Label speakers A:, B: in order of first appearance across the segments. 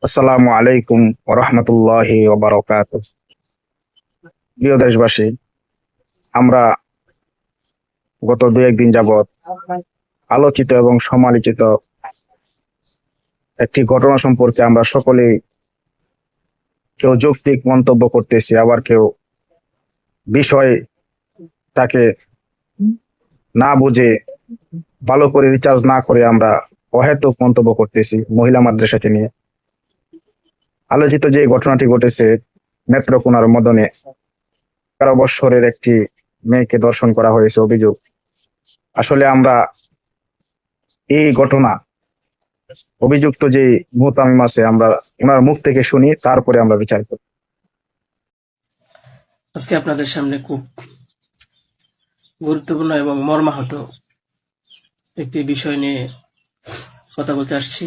A: আসসালামু আলাইকুম ওরহমতুল্লাহি ওবারাকাতুহু। প্রিয় দেশবাসী, আমরা গত দু একদিন যাবৎ আলোচিত এবং সমালোচিত একটি ঘটনা সম্পর্কে আমরা সকলেই কেউ যৌক্তিক মন্তব্য করতেছি, আবার কেউ বিষয় তাকে না বুঝে ভালো করে রিচার্জ না করে আমরা অহেতুক মন্তব্য করতেছি মহিলা মাদ্রাসাকে নিয়ে। আলোচিত যে ঘটনাটি ঘটেছে নেত্রকোনার মদনে 11 বৎসরের একটি মেয়েকে ধর্ষণ করা হয়েছে অভিযোগ। আসলে আমরা এই ঘটনা অভিযুক্ত যে মোতামিম আছে আমরা ওনার মুখ থেকে শুনি, তারপরে আমরা বিচার করি।
B: আজকে আপনাদের সামনে খুব গুরুত্বপূর্ণ এবং মর্মাহত একটি বিষয় নিয়ে কথা বলতে আসছি।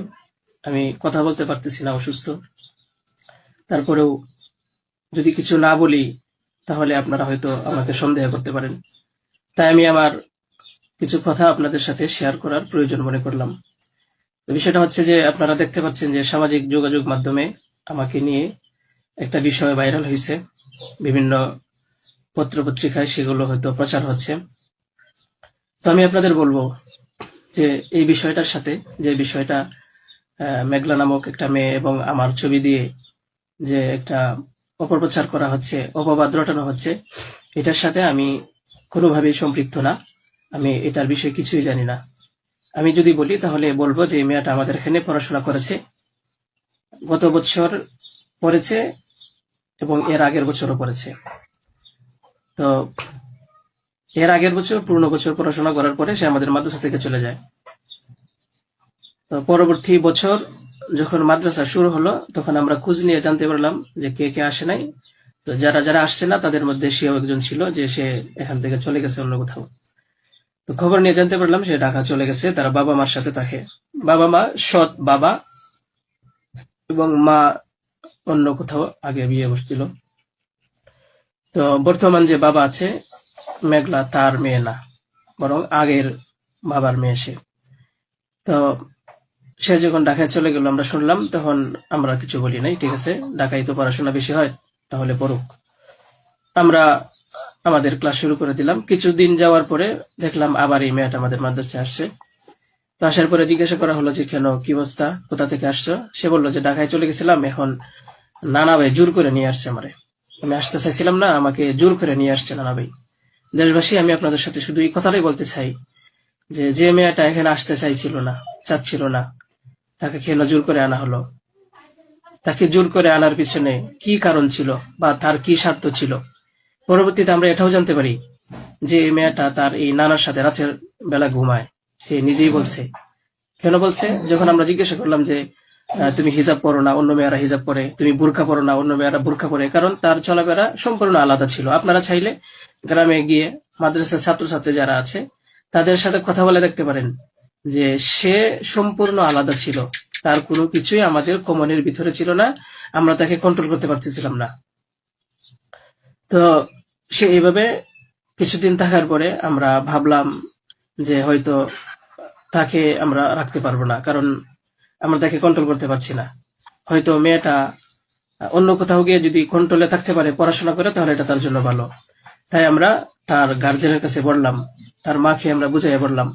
B: আমি কথা বলতে পারতেছি না, অসুস্থ। তারপরেও যদি কিছু না বলি তাহলে আপনারা হয়তো আমাকে সন্দেহ করতে পারেন, তাই আমি আমার কিছু কথা আপনাদের সাথে শেয়ার করার প্রয়োজন মনে করলাম। বিষয়টা হচ্ছে যে আপনারা দেখতে পাচ্ছেন যে সামাজিক যোগাযোগ মাধ্যমে আমাকে নিয়ে একটা বিষয় ভাইরাল হয়েছে, বিভিন্ন পত্রপত্রিকায় সেগুলো হয়তো প্রচার হচ্ছে। তো আমি আপনাদের বলবো যে এই বিষয়টার সাথে, যে বিষয়টা মেঘলা নামক একটা মেয়ে এবং আমার ছবি দিয়ে যে একটা অপপ্রচার করা হচ্ছে, অপবাদ রটানো হচ্ছে, এটার সাথে আমি কোনোভাবেই সম্পৃক্ত না। আমি এটার বিষয়ে কিছুই জানি না। আমি যদি বলি তাহলে বলবো যে এই মেয়েটা আমাদের এখানে পড়াশোনা করেছে, গত বছর পড়েছে এবং এর আগের বছরও পড়েছে। তো এর আগের বছর পূর্ণ বছর পড়াশোনা করার পরে সে আমাদের মাদ্রাসা থেকে চলে যায়। তো পরবর্তী বছর যখন মাদ্রাসা শুরু হলো তখন আমরা খোঁজ নিয়ে জানতে পারলাম যে কে কে আসে নাই। তো যারা যারা আসছে না তাদের মধ্যে সেও একজন ছিল, যে সে এখান থেকে চলে গেছে অন্য কোথাও। তো খবর নিয়ে জানতে পারলাম সে ঢাকা চলে গেছে, তারা বাবা মার সাথে থাকে। বাবা মা সৎ বাবা এবং মা অন্য কোথাও আগে বিয়ে বসছিল। তো বর্তমান যে বাবা আছে মেঘলা, তার মেয়ে না, বরং আগের বাবার মেয়ে সে। তো সে যখন ঢাকায় চলে গেল আমরা শুনলাম, তখন আমরা কিছু বলি নাই, ঠিক আছে, ঢাকায় তো পড়াশোনা বেশি হয়, তাহলে পড়ুক। আমরা আমাদের ক্লাস শুরু করে দিলাম। কিছুদিন যাওয়ার পরে দেখলাম আবার এই মেয়েটা আমাদের মাদ্রাসায় আসছে। তো আসার পরে জিজ্ঞাসা করা হলো যে কেন, কি অবস্থা, কোথা থেকে আসছো? সে বললো যে ঢাকায় চলে গেছিলাম, এখন নানা ভাই জোর করে নিয়ে আসছে আমারে। আমি আসতে চাইছিলাম না, আমাকে জোর করে নিয়ে আসছে নানা ভাই। দেশবাসী, আমি আপনাদের সাথে শুধু এই কথাটাই বলতে চাই যে যে মেয়েটা এখানে আসতে চাইছিল না, চাচ্ছিল না, তাকে কেন জোর করে আনা হলো? তাকে জোর করে আনার পিছনে কি কারণ ছিল বা তার কি স্বার্থ ছিল? পরবর্তীতে আমরা এটাও জানতে পারি যে এই মেয়েটা তার এই নানার সাথে রাতের বেলা ঘুমায়। সে নিজেই বলছে। কেন বলছে? যখন আমরা জিজ্ঞাসা করলাম যে তুমি হিজাব পরো না, অন্য মেয়েরা হিজাব পরে, তুমি বুরকা পরো না, অন্য মেয়েরা বুরকা পরে, কারণ তার চলাফেরা সম্পূর্ণ আলাদা ছিল। আপনারা চাইলে গ্রামে গিয়ে মাদ্রাসার ছাত্রছাত্রী যারা আছে তাদের সাথে কথা বলে দেখতে পারেন যে সে সম্পূর্ণ আলাদা ছিল। তার কোনো কিছুই আমাদের কমনের ভিতরে ছিল না, আমরা তাকে কন্ট্রোল করতে পারতেছিলাম না। তো সে এইভাবে কিছুদিন থাকার পরে আমরা ভাবলাম যে হয়তো তাকে আমরা রাখতে পারবো না, কারণ আমরা তাকে কন্ট্রোল করতে পারছি না। হয়তো মেয়েটা অন্য কোথাও গিয়ে যদি কন্ট্রোলে থাকতে পারে, পড়াশোনা করে, তাহলে এটা তার জন্য ভালো। তাই আমরা তার গার্জেনের কাছে বললাম, তার মাকে আমরা বুঝাইয়া বললাম।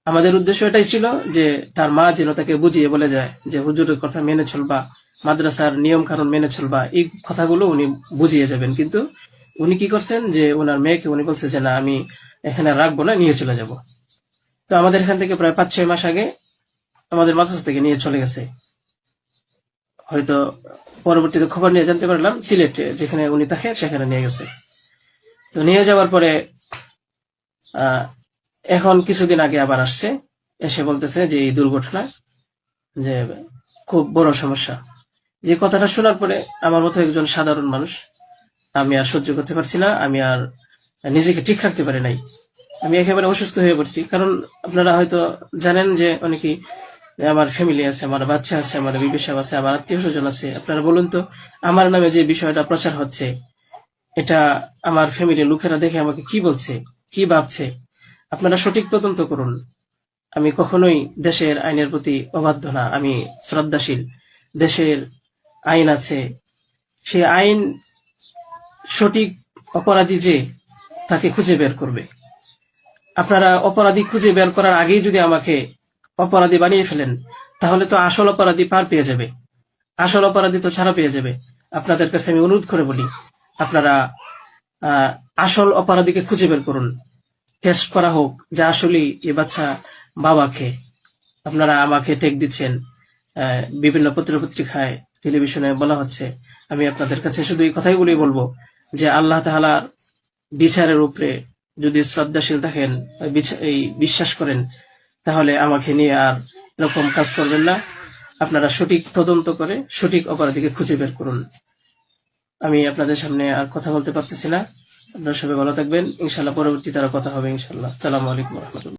B: আমাদের উদ্দেশ্য এটাই ছিল যে তার মা যেন তাকে বুঝিয়ে বলে যায় যে হুজুরের কথা মেনে চলবা, মাদ্রাসার নিয়ম কানুন মেনে চলবা, এই কথাগুলো উনি বুঝিয়ে যাবেন। কিন্তু উনি কি করছেন যে ওনার মেয়েকে উনি বলছে যে না, আমি এখানে রাখবো না, নিয়ে চলে যাব। তো আমাদের এখান থেকে প্রায় 5-6 মাস আগে আমাদের মাদ্রাসা থেকে নিয়ে চলে গেছে। হয়তো পরবর্তীতে খবর নিয়ে জানতে পারলাম সিলেটে যেখানে উনি থাকে সেখানে নিয়ে গেছে। তো নিয়ে যাওয়ার পরে এখন কিছুদিন আগে আবার আসছে, এসে বলতেছে যে এই দুর্ঘটনা যে খুব বড় সমস্যা। যে কথাটা শোনার পরে আমার মতো একজন সাধারণ মানুষ, আমি আর সহ্য করতে পারছি না, আমি আর নিজেকে ঠিক রাখতে পারি নাই। আমি একেবারে অসুস্থ হয়ে পড়ছি। কারণ আপনারা হয়তো জানেন যে অনেকেই, আমার ফ্যামিলি আছে, আমার বাচ্চা আছে, আমার বিবি সাহেব আছে, আমার আত্মীয় স্বজন আছে। আপনারা বলুন তো, আমার নামে যে বিষয়টা প্রচার হচ্ছে, এটা আমার ফ্যামিলির লোকেরা দেখে আমাকে কি বলছে, কি ভাবছে? আপনারা সঠিক তদন্ত করুন। আমি কখনোই দেশের আইনের প্রতি অবাধ্য না, আমি শ্রদ্ধাশীল। দেশের আইন আছে, সে আইন সঠিক অপরাধী যে তাকে খুঁজে বের করবে। আপনারা অপরাধী খুঁজে বের করার আগেই যদি আমাকে অপরাধী বানিয়ে ফেলেন, তাহলে তো আসল অপরাধী পার পেয়ে যাবে, আসল অপরাধী তো ছাড়া পেয়ে যাবে। আপনাদের কাছে আমি অনুরোধ করে বলি, আপনারা আসল অপরাধীকে খুঁজে বের করুন, টেস্ট করা হোক যে আসলেই এ বাচ্চা বাবাকে। আপনারা আমাকে টেক দিচ্ছেন, বিভিন্ন পত্রিকায় টেলিভিশনে বলা হচ্ছে। আমি আপনাদের কাছে শুধু এই কথাগুলোই বলবো যে আল্লাহ তাআলার বিচারের উপরে যদি শ্রদ্ধাশীল থাকেন, এই বিশ্বাস করেন, তাহলে আমাকে নিয়ে আর এরকম কাজ করবেন না। আপনারা সঠিক তদন্ত করে সঠিক অপরাধীকে খুঁজে বের করুন। আমি আপনাদের সামনে আর কথা বলতে পারতেছি না। আপনারা সবাই ভালো থাকবেন, ইনশাল্লাহ পরবর্তীতে আরো কথা হবে ইনশাল্লাহ। আসসালামু আলাইকুম ওয়া রাহমাতুল্লাহ।